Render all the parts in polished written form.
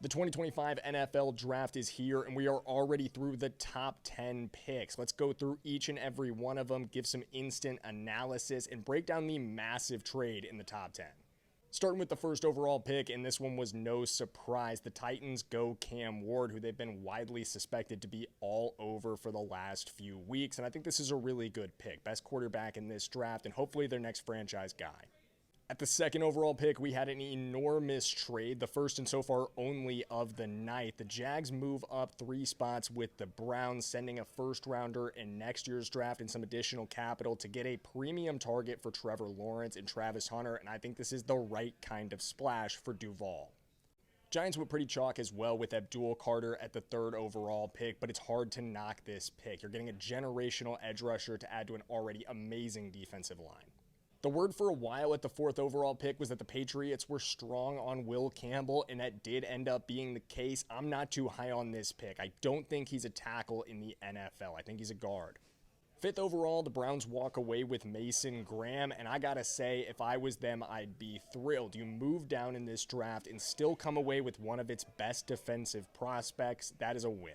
The 2025 NFL Draft is here, and we are already through the top 10 picks. Let's go through each and every one of them, give some instant analysis, and break down the massive trade in the top 10. Starting with the first overall pick, and this one was no surprise. The Titans go Cam Ward, who they've been widely suspected to be all over for the last few weeks, and I think this is a really good pick. Best quarterback in this draft, and hopefully their next franchise guy. At the second overall pick, we had an enormous trade, the first and so far only of the night. The Jags move up 3 spots with the Browns, sending a first-rounder in next year's draft and some additional capital to get a premium target for Trevor Lawrence and Travis Hunter, and I think this is the right kind of splash for Duval. Giants were pretty chalk as well with Abdul Carter at the third overall pick, but it's hard to knock this pick. You're getting a generational edge rusher to add to an already amazing defensive line. The word for a while at the fourth overall pick was that the Patriots were strong on Will Campbell, and that did end up being the case. I'm not too high on this pick. I don't think he's a tackle in the NFL. I think he's a guard. Fifth overall, the Browns walk away with Mason Graham, and I gotta say, if I was them, I'd be thrilled. You move down in this draft and still come away with one of its best defensive prospects. That is a win.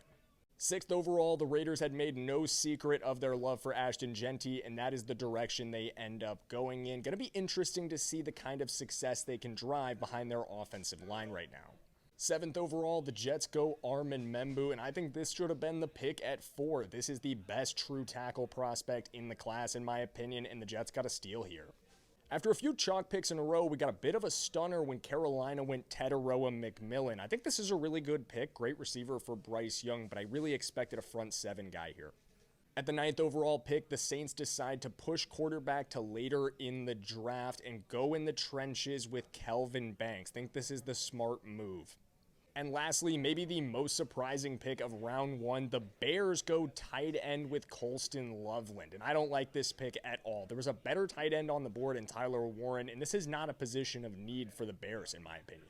Sixth overall, the Raiders had made no secret of their love for Ashton Jeanty, and that is the direction they end up going in. Going to be interesting to see the kind of success they can drive behind their offensive line right now. Seventh overall, the Jets go Armin Membu, and I think this should have been the pick at 4. This is the best true tackle prospect in the class, in my opinion, and the Jets got a steal here. After a few chalk picks in a row, we got a bit of a stunner when Carolina went Tetairoa McMillan. I think this is a really good pick, great receiver for Bryce Young, but I really expected a front 7 guy here. At the 9th overall pick, the Saints decide to push quarterback to later in the draft and go in the trenches with Kelvin Banks. Think this is the smart move. And lastly, maybe the most surprising pick of round 1, the Bears go tight end with Colston Loveland. And I don't like this pick at all. There was a better tight end on the board in Tyler Warren, and this is not a position of need for the Bears, in my opinion.